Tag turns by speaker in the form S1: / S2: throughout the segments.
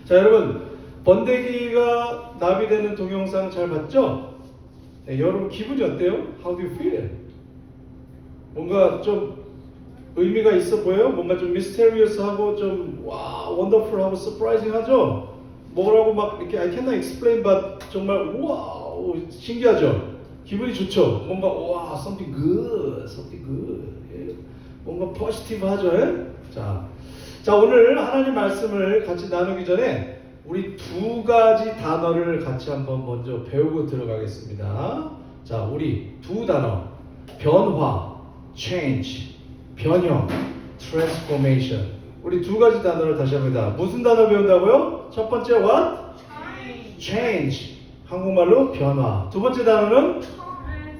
S1: 자, 여러분, 번데기가 나비되는 동영상 잘 봤죠? 네, 여러분 기분이 어때요? How do you feel? 뭔가 좀 의미가 있어 보여요? 뭔가 좀 미스테리어스하고 좀 와, 원더풀하고 서프라이징하죠? 뭐라고 막 이렇게 I cannot explain but 정말 우와 신기하죠? 기분이 좋죠? 뭔가 와 something good, something good. 예? 뭔가 포지티브하죠? 예? 자 오늘 하나님 말씀을 같이 나누기 전에 우리 두 가지 단어를 같이 한번 먼저 배우고 들어가겠습니다. 자, 우리 두 단어 변화, change, 변형, transformation. 우리 두 가지 단어를 다시 합니다. 무슨 단어 배운다고요? 첫 번째 what? change. 한국말로 변화. 두 번째 단어는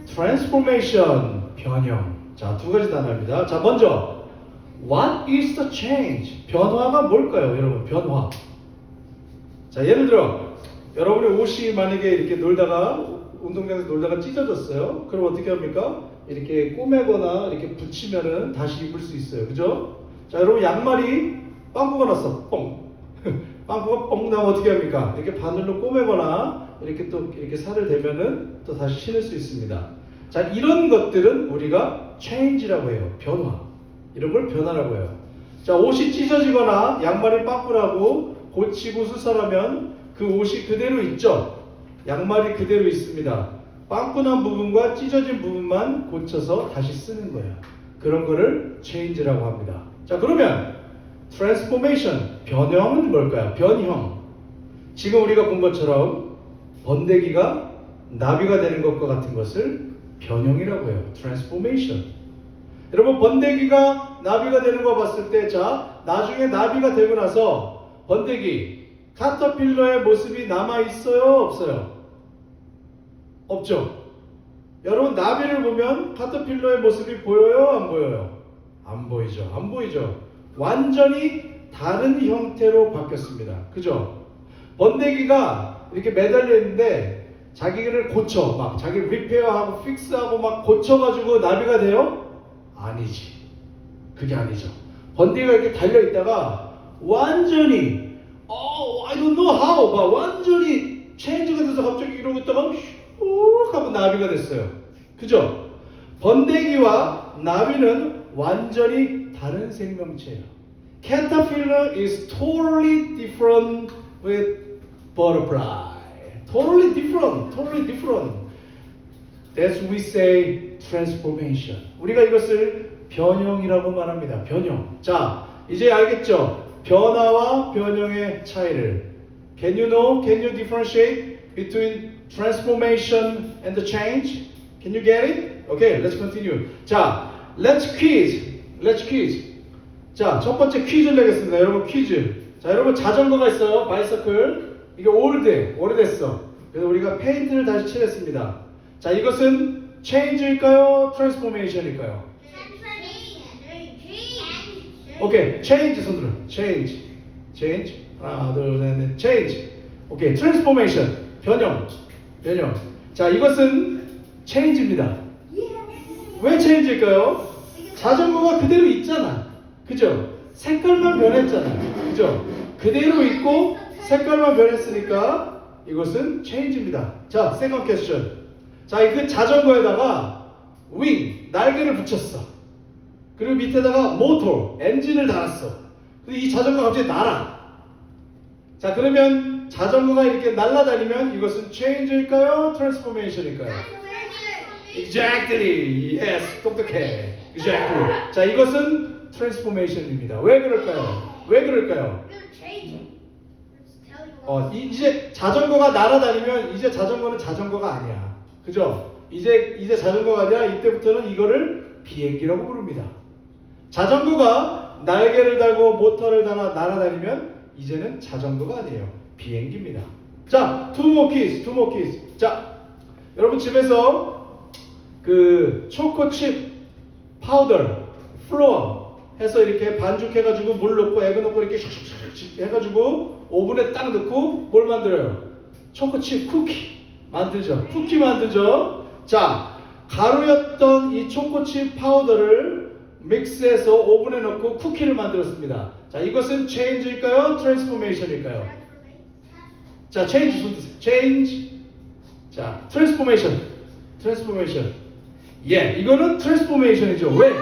S1: transformation. 변형. 자, 두 가지 단어입니다. 자, 먼저 what is the change? 변화가 뭘까요, 여러분? 변화. 자, 예를 들어 여러분의 옷이 만약에 이렇게 놀다가 운동장에서 놀다가 찢어졌어요. 그럼 어떻게 합니까? 이렇게 꼬매거나 이렇게 붙이면은 다시 입을 수 있어요. 그죠? 자, 여러분 양말이 빵꾸가 났어. 뻥. 빵꾸가 뻥 나면 어떻게 합니까? 이렇게 바늘로 꼬매거나 이렇게 또 이렇게 살을 대면은 또 다시 신을 수 있습니다. 자, 이런 것들은 우리가 change라고 해요. 변화. 이런 걸 변화라고 해요. 자, 옷이 찢어지거나 양말이 빵꾸라고 고치고 수선하면 그 옷이 그대로 있죠? 양말이 그대로 있습니다. 빵꾸난 부분과 찢어진 부분만 고쳐서 다시 쓰는 거예요. 그런 거를 change라고 합니다. 자, 그러면 transformation, 변형은 뭘까요? 변형. 지금 우리가 본 것처럼 번데기가 나비가 되는 것과 같은 것을 변형이라고 해요. transformation. 여러분, 번데기가 나비가 되는 거 봤을 때, 자, 나중에 나비가 되고 나서 번데기, 카터필러의 모습이 남아있어요? 없어요? 없죠? 여러분, 나비를 보면 카터필러의 모습이 보여요? 안 보여요? 안 보이죠? 안 보이죠? 완전히 다른 형태로 바뀌었습니다. 그죠? 번데기가 이렇게 매달려 있는데 자기를 고쳐, 막 자기 리페어하고 픽스하고 막 고쳐가지고 나비가 돼요? 아니지. 그게 아니죠. 번데기가 이렇게 달려있다가 완전히 I don't know how 막 완전히 체인지가 돼서 갑자기 이러고 있다가 슉 하고 나비가 됐어요. 그죠? 번데기와 나비는 완전히 다른 생명체예요. Caterpillar is totally different with butterfly. Totally different. Totally different. That's we say transformation. 우리가 이것을 변형이라고 말합니다. 변형. 자, 이제 알겠죠? 변화와 변형의 차이를. Can you know? Can you differentiate between transformation and the change? Can you get it? Okay, let's continue. 자, let's quiz. Let's quiz. 자, 첫 번째 퀴즈를 내겠습니다. 여러분 퀴즈. 자, 여러분 자전거가 있어요. 바이서클. 이게 오래됐어. 그래서 우리가 페인트를 다시 칠했습니다. 자, 이것은 change일까요? transformation일까요? 오케이, change 손들어. change. 하나, 둘, 셋, change. 오케이, transformation. 변형. 자, 이것은 change입니다. 왜 change일까요? 자전거가 그대로 있잖아. 그죠? 색깔만 변했잖아. 그죠? 그대로 있고 색깔만 변했으니까 이것은 change입니다. 자, second question. 자, 그 자전거에다가 wing, 날개를 붙였어. 그리고 밑에다가 motor, 엔진을 달았어. 그래서 이 자전거가 갑자기 날아. 자, 그러면 자전거가 이렇게 날아다니면 이것은 change일까요? transformation일까요? Exactly. Yes. 똑똑해. Exactly. 자, 이것은 transformation입니다. 왜 그럴까요? 이제 자전거가 날아다니면 이제 자전거는 자전거가 아니야. 그죠? 이제 자전거가 아니라 이때부터는 이거를 비행기라고 부릅니다. 자전거가 날개를 달고 모터를 달아 날아다니면 이제는 자전거가 아니에요. 비행기입니다. 자, two more keys. 자, 여러분 집에서 그 초코칩 파우더, 플로어 해서 이렇게 반죽해가지고 물 넣고 에그 넣고 이렇게 슉슉슉 해가지고 오븐에 딱 넣고 뭘 만들어요? 초코칩 쿠키 만들죠. 자, 가루였던 이 초코칩 파우더를 믹스해서 오븐에 넣고 쿠키를 만들었습니다. 자, 이것은 change일까요? transformation일까요? 자, change 손 드세요. change. 자, transformation. transformation. 예, 이거는 transformation이죠. 왜?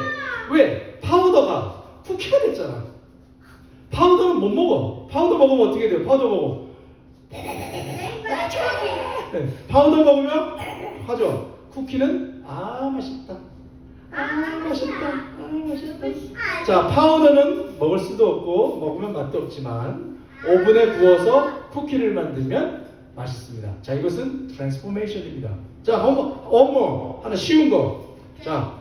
S1: 왜? 파우더가 쿠키가 됐잖아. 파우더는 못 먹어. 파우더 먹으면 어떻게 돼요? 파우더 먹어. 파우더 먹으면 하죠. 쿠키는 맛있다. 맛있다. 맛있다. 자, 파우더는 먹을 수도 없고 먹으면 맛도 없지만 오븐에 구워서 쿠키를 만들면 맛있습니다. 자, 이것은 트랜스포메이션입니다. 자, 어머 하나 쉬운 거. 자,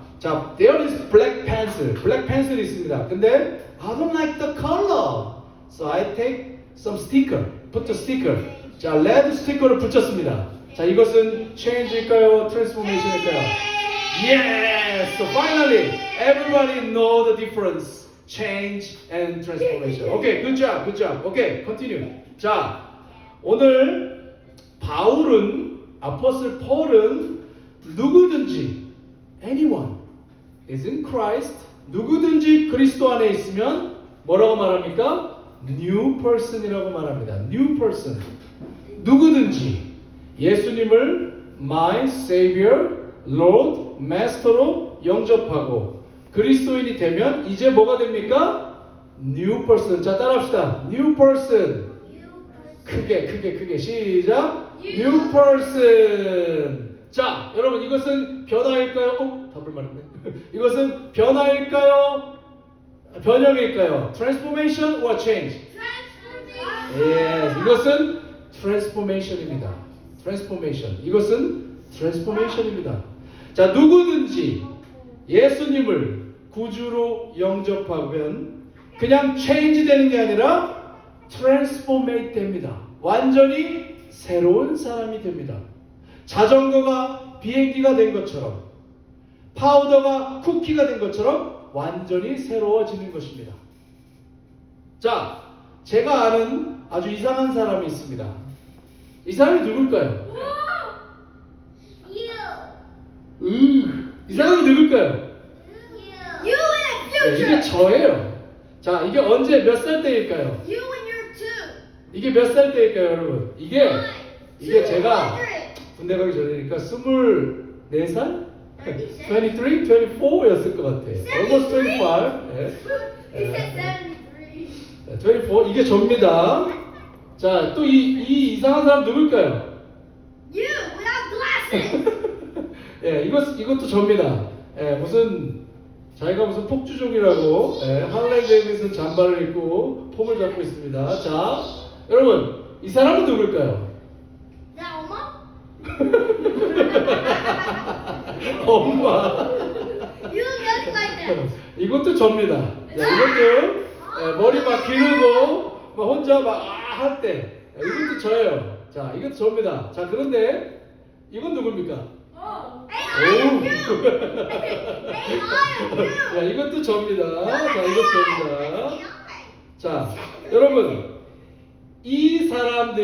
S1: there is black pencil. black pencil 있습니다. 근데 I don't like the color. So I take some sticker. put the sticker. 자, red 스티커를 붙였습니다. 자, 이것은 change일까요? transformation일까요? Yes! So finally, everybody know the difference. Change and transformation. Okay, good job, good job. Okay, continue. 자, 오늘 아포스톨 폴은 누구든지, anyone is in Christ, 누구든지 그리스도 안에 있으면 뭐라고 말합니까? New person이라고 말합니다. New person. 누구든지 예수님을 My Savior, Lord, Master로 영접하고 그리스도인이 되면 이제 뭐가 됩니까? New person. 자, 따라합시다. New person. 크게 시작. New person. 자, 여러분 이것은 변화일까요? 답을 말했네. 이것은 변화일까요? 변형일까요? Transformation or change? Yes, 이것은 transformation입니다. transformation. 이것은 transformation입니다. 자, 누구든지 예수님을 구주로 영접하면 그냥 change 되는 게 아니라 transformate 됩니다. 완전히 새로운 사람이 됩니다. 자전거가 비행기가 된 것처럼 파우더가 쿠키가 된 것처럼 완전히 새로워지는 것입니다. 자, 제가 아는 아주 이상한 사람이 있습니다. 이 사람이 누굴까요? 이 사람이 누굴까요? 네, 이게 저예요. 자, 이게 언제 몇 살 때일까요? 이게 몇 살 때일까요, 여러분? 이게 제가 군대 가기 전이니까 24살? 23, 24였을 것 같아. Almost 25. 네. 24. 이게 접니다. 자, 또 이 이상한 사람 누굴까요? 예, 이것도 접니다. 예, 자기가 무슨 폭주족이라고 할렘 데이비슨 잠바를 입고 폼을 잡고 있습니다. 자, 여러분 이 사람은 누굴까요? 엄마. 이것도 접니다. 자, 이것도 머리 막 기르고 막 혼자 막 할 때 이것도 저예요. 자, 이것도 접니다. 자, 그런데 이건 누굽니까? 자, 이것도 접니다. 자, 이것도 접니다. 자, 여러분 이 사람이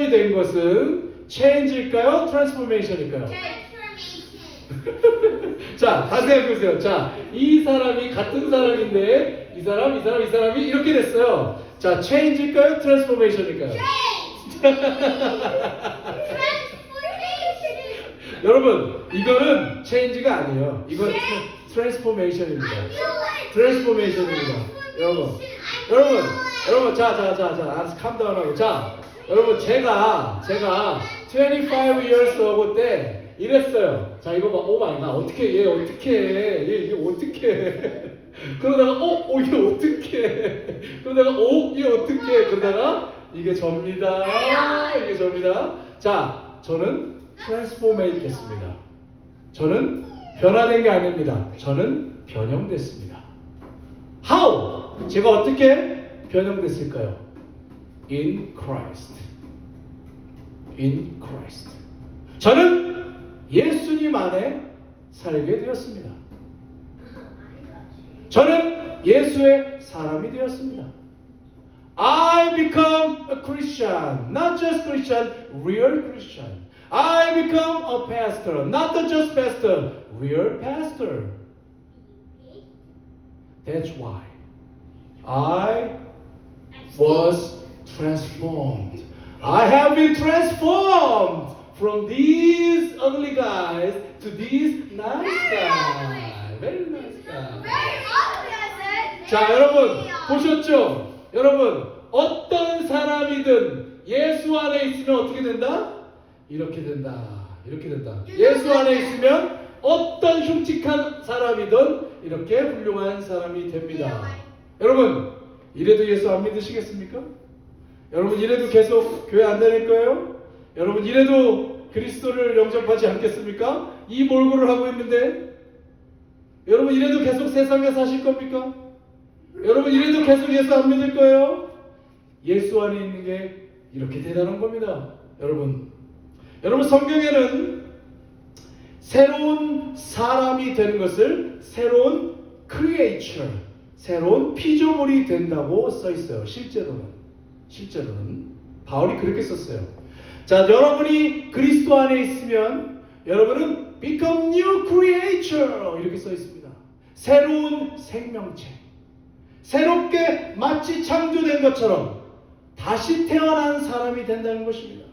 S1: 된 것은 change일까요? transformation일까요? 자, 다시 해보세요. 자, 이 사람이 같은 사람인데 이 사람이 이렇게 됐어요. 자, change일까요? transformation일까요? 여러분, 이거는 change가 아니에요. 이건 transformation입니다. transformation입니다. 여러분, 자, 알았어, calm down 하고. 자, 여러분, 제가 25 years ago 때 이랬어요. 자, 이거 봐, 오 마이 갓, 얘 이게 어떻게 그러다가 이게 어떻게 그러다가 이게 어떻게 그러다가 이게 접니다. 이게 접니다. 자, 저는 transformate 됐습니다. 저는 변화된 게 아닙니다. 저는 변형됐습니다. How? 제가 어떻게 변형됐을까요? In Christ. In Christ. 저는 예수님 안에 살게 되었습니다. 저는 예수의 사람이 되었습니다. I become a Christian, not just Christian, real Christian. I become a pastor, not just pastor, real pastor. That's why I was transformed. I have been transformed from these ugly guys to these nice guys. Very nice guys. 자, 여러분 보셨죠? 여러분 어떤 사람이든 예수 안에 있으면 어떻게 된다? 이렇게 된다. 이렇게 된다. 예수 안에 있으면 어떤 흉측한 사람이든 이렇게 훌륭한 사람이 됩니다. 여러분 이래도 예수 안 믿으시겠습니까? 여러분 이래도 계속 교회 안 다닐 거예요? 여러분 이래도 그리스도를 영접하지 않겠습니까? 이 몰골을 하고 있는데 여러분 이래도 계속 세상에 사실 겁니까? 여러분 이래도 계속 예수 안 믿을 거예요? 예수 안에 있는 게 이렇게 대단한 겁니다. 여러분 성경에는 새로운 사람이 되는 것을 새로운 creature, 새로운 피조물이 된다고 써 있어요. 실제로는 바울이 그렇게 썼어요. 자, 여러분이 그리스도 안에 있으면 여러분은 become new creature 이렇게 써 있습니다. 새로운 생명체, 새롭게 마치 창조된 것처럼 다시 태어난 사람이 된다는 것입니다.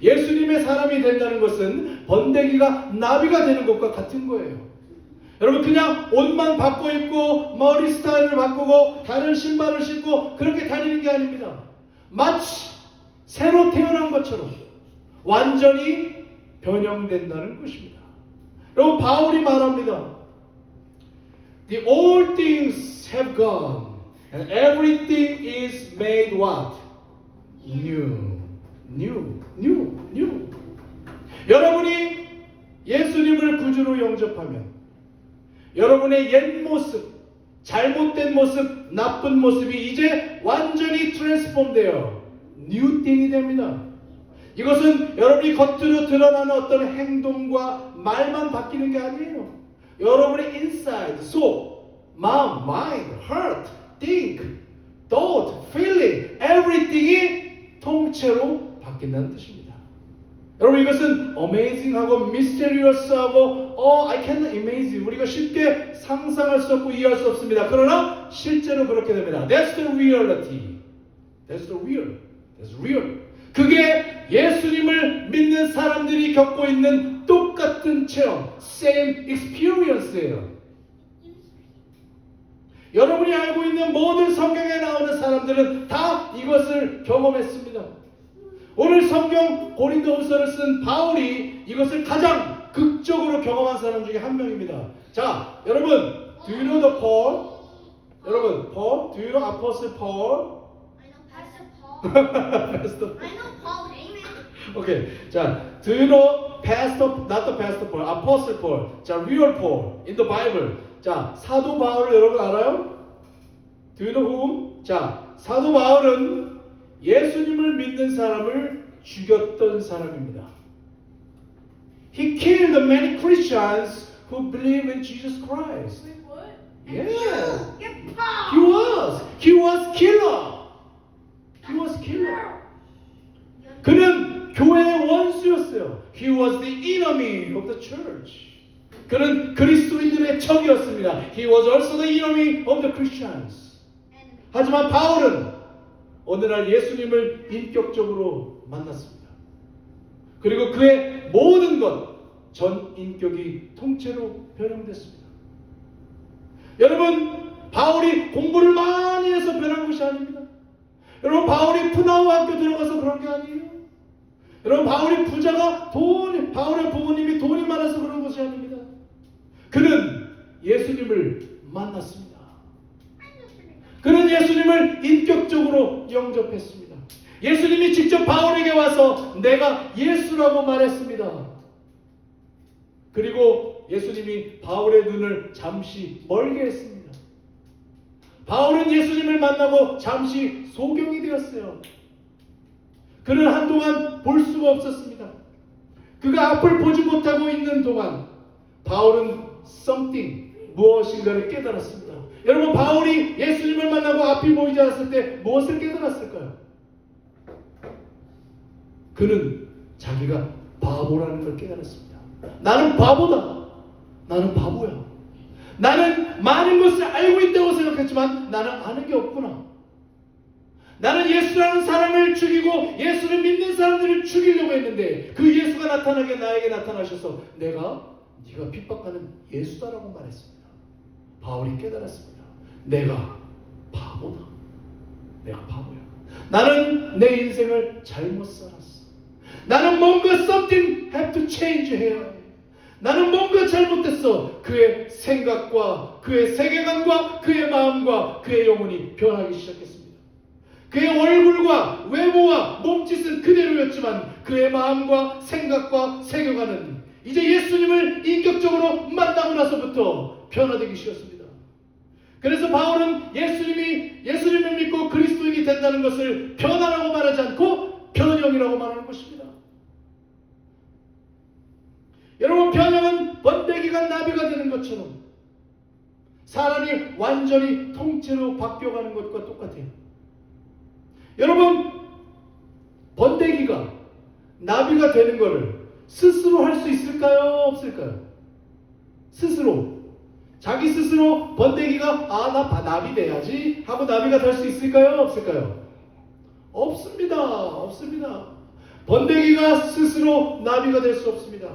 S1: 예수님의 사람이 된다는 것은 번데기가 나비가 되는 것과 같은 거예요. 여러분 그냥 옷만 바꿔 입고 머리 스타일을 바꾸고 다른 신발을 신고 그렇게 다니는 게 아닙니다. 마치 새로 태어난 것처럼 완전히 변형된다는 것입니다. 여러분 바울이 말합니다. The old things have gone and everything is made what? New. 여러분이 예수님을 구주로 영접하면 여러분의 옛 모습, 잘못된 모습, 나쁜 모습이 이제 완전히 트랜스폼 되어 뉴 띵이 됩니다. 이것은 여러분이 겉으로 드러나는 어떤 행동과 말만 바뀌는 게 아니에요. 여러분의 inside, 속, 마음, mind, heart, think, thought, feeling, everything이 통째로 바뀐다는 뜻입니다. 여러분 이것은 amazing하고 mysterious하고 I cannot imagine 우리가 쉽게 상상할 수 없고 이해할 수 없습니다. 그러나 실제로 그렇게 됩니다. That's the reality. That's the real. That's real. 그게 예수님을 믿는 사람들이 겪고 있는 똑같은 체험, same experience예요. 여러분이 알고 있는 모든 성경에 나오는 사람들은 다 이것을 경험했습니다. 오늘 성경 고린도후서를 쓴 바울이 이것을 가장 극적으로 경험한 사람 중에 한 명입니다. 자, 여러분, do you know the Paul? 여러분, Paul, do you know Apostle Paul?
S2: I know Pastor Paul.
S1: Pastor.
S2: I know Paul. Amen.
S1: 오케이, 자, do you know Pastor, not the Pastor Paul, Apostle Paul. 자, real Paul in the Bible. 자, 사도 바울을 여러분 알아요? Do you know whom? 자, 사도 바울은 예수님을 믿는 사람을 죽였던 사람입니다. He killed many Christians who believe in Jesus Christ.
S2: Wait, what?
S1: Yeah.
S2: Get Paul.
S1: He was killer. He was killer. 그는 교회의 원수였어요. He was the enemy of the church. 그는 그리스도인들의 적이었습니다. He was also the enemy of the Christians. 하지만 바울은 어느 날 예수님을 인격적으로 만났습니다. 그리고 그의 모든 것, 전 인격이 통째로 변형됐습니다. 여러분, 바울이 공부를 많이 해서 변한 것이 아닙니다. 여러분, 바울이 푸나우 학교 들어가서 그런 게 아니에요. 여러분, 바울이 부자가 바울의 부모님이 돈이 많아서 그런 것이 아닙니다. 그는 예수님을 만났습니다. 그는 예수님을 인격적으로 영접했습니다. 예수님이 직접 바울에게 와서 내가 예수라고 말했습니다. 그리고 예수님이 바울의 눈을 잠시 멀게 했습니다. 바울은 예수님을 만나고 잠시 소경이 되었어요. 그는 한동안 볼 수가 없었습니다. 그가 앞을 보지 못하고 있는 동안 바울은 something, 무엇인가를 깨달았습니다. 여러분, 바울이 예수님을 만나고 앞이 보이지 않았을 때 무엇을 깨달았을까요? 그는 자기가 바보라는 걸 깨달았습니다. 나는 바보다. 나는 바보야. 나는 많은 것을 알고 있다고 생각했지만 나는 아는 게 없구나. 나는 예수라는 사람을 죽이고 예수를 믿는 사람들을 죽이려고 했는데 그 예수가 나에게 나타나셔서 네가 핍박하는 예수다라고 말했습니다. 바울이 깨달았습니다. 내가 바보다. 내가 바보야. 나는 내 인생을 잘못 살았어. 나는 뭔가 something have to change here. 나는 뭔가 잘못됐어. 그의 생각과 그의 세계관과 그의 마음과 그의 영혼이 변하기 시작했습니다. 그의 얼굴과 외모와 몸짓은 그대로였지만 그의 마음과 생각과 세계관은 이제 예수님을 인격적으로 만나고 나서부터 변화되기 시작했습니다. 그래서 바울은 예수님을 믿고 그리스도인이 된다는 것을 변화라고 말하지 않고 변형이라고 말하는 것입니다. 여러분, 변형은 번데기가 나비가 되는 것처럼 사람이 완전히 통째로 바뀌어가는 것과 똑같아요. 여러분, 번데기가 나비가 되는 것을 스스로 할 수 있을까요? 없을까요? 스스로. 자기 스스로 번데기가 나 나비 돼야지 하고 나비가 될 수 있을까요? 없을까요? 없습니다. 번데기가 스스로 나비가 될 수 없습니다.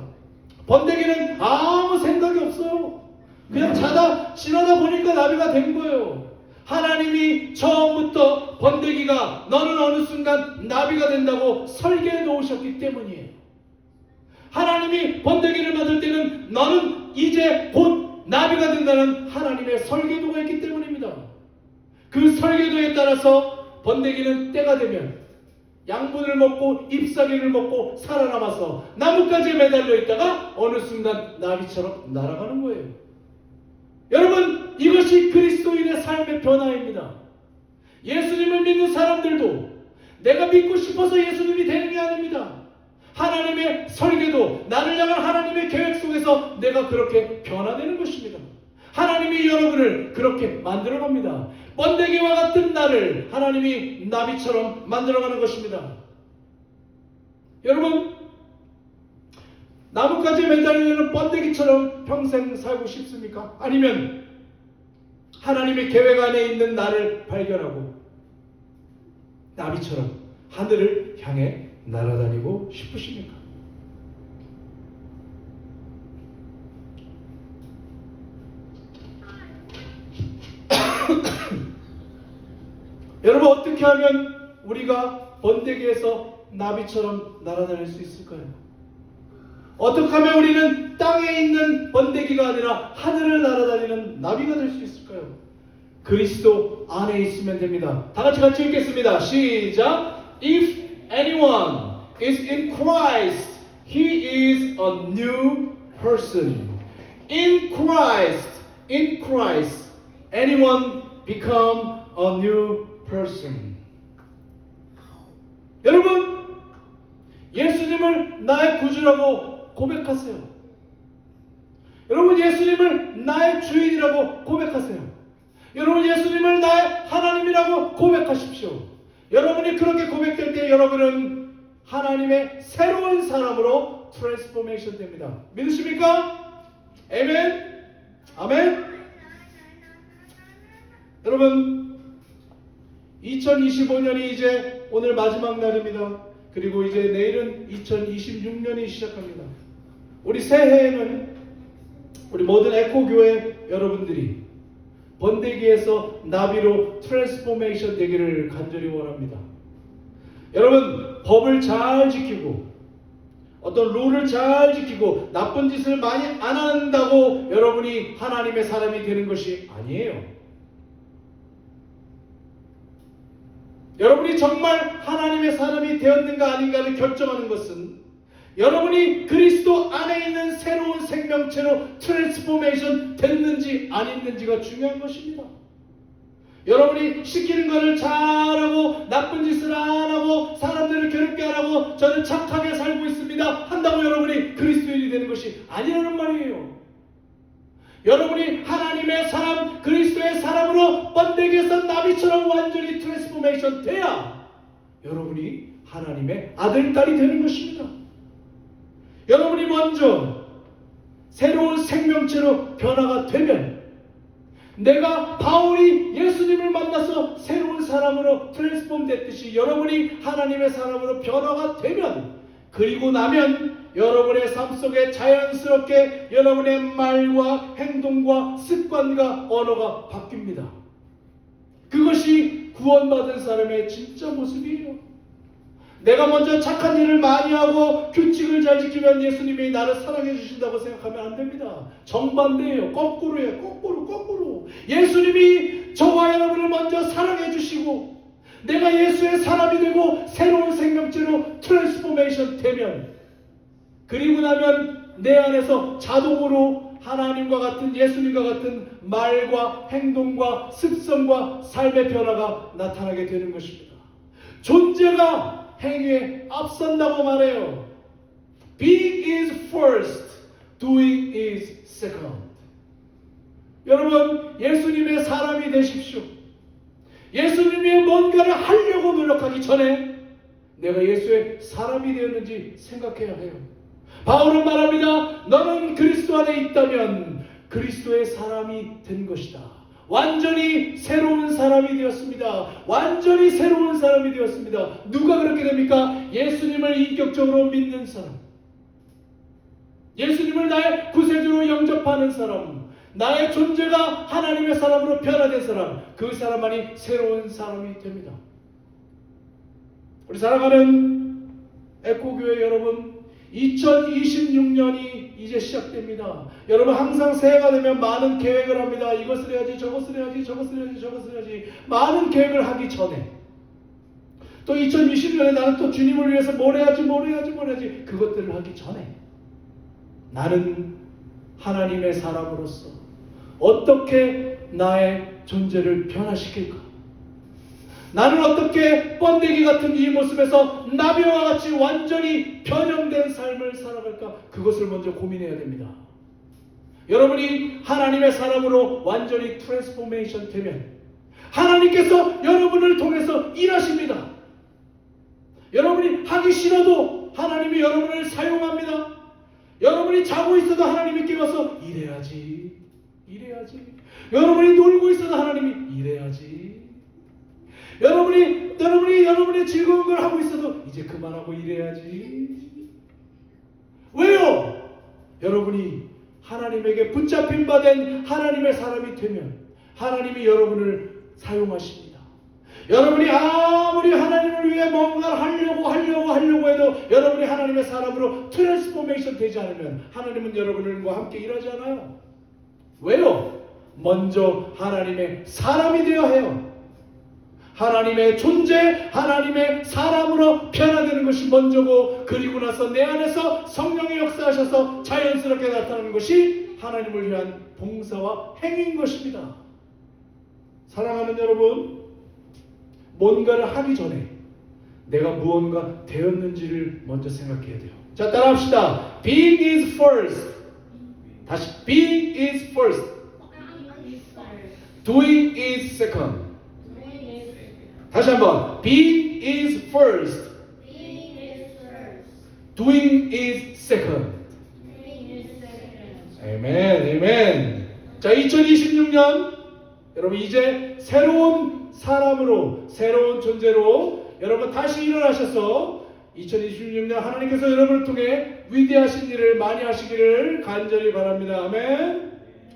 S1: 번데기는 아무 생각이 없어요. 그냥 지나다 보니까 나비가 된 거예요. 하나님이 처음부터 번데기가 너는 어느 순간 나비가 된다고 설계해 놓으셨기 때문이에요. 하나님이 번데기를 만들 때는 너는 이제 곧 나비가 된다는 하나님의 설계도가 있기 때문입니다. 그 설계도에 따라서 번데기는 때가 되면 양분을 먹고 잎사귀를 먹고 살아남아서 나뭇가지에 매달려 있다가 어느 순간 나비처럼 날아가는 거예요. 여러분, 이것이 그리스도인의 삶의 변화입니다. 예수님을 믿는 사람들도 내가 믿고 싶어서 예수님이 되는 게 아닙니다. 하나님의 설계도, 나를 향한 하나님의 계획 속에서 내가 그렇게 변화되는 것입니다. 하나님이 여러분을 그렇게 만들어 갑니다. 번데기와 같은 나를 하나님이 나비처럼 만들어가는 것입니다. 여러분, 나뭇가지에 매달리는 번데기처럼 평생 살고 싶습니까? 아니면 하나님의 계획 안에 있는 나를 발견하고 나비처럼 하늘을 향해 날아다니고 싶으십니까? 여러분, 어떻게 하면 우리가 번데기에서 나비처럼 날아다닐 수 있을까요? 어떻게 하면 우리는 땅에 있는 번데기가 아니라 하늘을 날아다니는 나비가 될 수 있을까요? 그리스도 안에 있으면 됩니다. 다 같이 읽겠습니다. 시작. If anyone is in Christ, he is a new person. In Christ, anyone become a new person. 여러분, 예수님을 나의 구주라고 고백하세요. 여러분, 예수님을 나의 주인이라고 고백하세요. 여러분, 예수님을 나의 하나님이라고 고백하십시오. 여러분이 그렇게 고백될 때 여러분은 하나님의 새로운 사람으로 트랜스포메이션 됩니다. 믿으십니까? 아멘? 아멘? 여러분, 2025년이 이제 오늘 마지막 날입니다. 그리고 이제 내일은 2026년이 시작합니다. 우리 새해에는 우리 모든 에코교회 여러분들이 번데기에서 나비로 트랜스포메이션 되기를 간절히 원합니다. 여러분, 법을 잘 지키고 어떤 룰을 잘 지키고 나쁜 짓을 많이 안 한다고 여러분이 하나님의 사람이 되는 것이 아니에요. 여러분이 정말 하나님의 사람이 되었는가 아닌가를 결정하는 것은 여러분이 그리스도 안에 있는 새로운 생명체로 트랜스포메이션 됐는지 아닌지가 중요한 것입니다. 여러분이 시키는 것을 잘하고 나쁜 짓을 안 하고 사람들을 괴롭게 안 하고 저는 착하게 살고 있습니다 한다고 여러분이 그리스도인이 되는 것이 아니라는 말이에요. 여러분이 하나님의 사람, 그리스도의 사람으로 번데기에서 나비처럼 완전히 트랜스포메이션 돼야 여러분이 하나님의 아들, 딸이 되는 것입니다. 여러분이 먼저 새로운 생명체로 변화가 되면 내가 바울이 예수님을 만나서 새로운 사람으로 트랜스폼 됐듯이 여러분이 하나님의 사람으로 변화가 되면, 그리고 나면 여러분의 삶 속에 자연스럽게 여러분의 말과 행동과 습관과 언어가 바뀝니다. 그것이 구원받은 사람의 진짜 모습이에요. 내가 먼저 착한 일을 많이 하고 규칙을 잘 지키면 예수님이 나를 사랑해 주신다고 생각하면 안 됩니다. 정반대예요. 거꾸로예요. 거꾸로. 예수님이 저와 여러분을 먼저 사랑해 주시고 내가 예수의 사람이 되고 새로운 생명체로 트랜스포메이션 되면, 그리고 나면 내 안에서 자동으로 하나님과 같은, 예수님과 같은 말과 행동과 습성과 삶의 변화가 나타나게 되는 것입니다. 존재가 행위에 앞선다고 말해요. Being is first, doing is second. 여러분, 예수님의 사람이 되십시오. 예수님이 뭔가를 하려고 노력하기 전에 내가 예수의 사람이 되었는지 생각해야 해요. 바울은 말합니다. 너는 그리스도 안에 있다면 그리스도의 사람이 된 것이다. 완전히 새로운 사람이 되었습니다. 완전히 새로운 사람이 되었습니다. 누가 그렇게 됩니까? 예수님을 인격적으로 믿는 사람, 예수님을 나의 구세주로 영접하는 사람, 나의 존재가 하나님의 사람으로 변화된 사람, 그 사람만이 새로운 사람이 됩니다. 우리 사랑하는 에코교회 여러분, 2026년이 이제 시작됩니다. 여러분, 항상 새해가 되면 많은 계획을 합니다. 이것을 해야지, 저것을 해야지, 저것을 해야지, 저것을 해야지. 많은 계획을 하기 전에 또 2020년에 나는 또 주님을 위해서 뭘 해야지. 그것들을 하기 전에 나는 하나님의 사람으로서 어떻게 나의 존재를 변화시킬까? 나는 어떻게 번데기 같은 이 모습에서 나비와 같이 완전히 변형된 삶을 살아갈까? 그것을 먼저 고민해야 됩니다. 여러분이 하나님의 사람으로 완전히 트랜스포메이션 되면 하나님께서 여러분을 통해서 일하십니다. 여러분이 하기 싫어도 하나님이 여러분을 사용합니다. 여러분이 자고 있어도 하나님이 깨워서 이래야지. 여러분이 놀고 있어도 하나님이 이래야지. 여러분이 즐거운 걸 하고 있어도 이제 그만하고 이래야지. 왜요? 여러분이 하나님에게 붙잡힌 바 된 하나님의 사람이 되면 하나님이 여러분을 사용하십니다. 여러분이 아무리 하나님을 위해 뭔가를 하려고 해도 여러분이 하나님의 사람으로 트랜스포메이션 되지 않으면 하나님은 여러분과 함께 일하지 않아요. 왜요? 먼저 하나님의 사람이 되어야 해요. 하나님의 존재, 하나님의 사람으로 변화되는 것이 먼저고, 그리고 나서 내 안에서 성령이 역사하셔서 자연스럽게 나타나는 것이 하나님을 위한 봉사와 행위인 것입니다. 사랑하는 여러분, 뭔가를 하기 전에 내가 무언가 되었는지를 먼저 생각해야 돼요. 자, 따라합시다. Being is first. 다시, being is first. Doing is second. 다시 한번. Being is first. Doing is second. 아멘. 자, 2026년 여러분 이제 새로운 사람으로, 새로운 존재로 여러분 다시 일어나셔서 2026년 하나님께서 여러분을 통해 위대하신 일을 많이 하시기를 간절히 바랍니다. 아멘.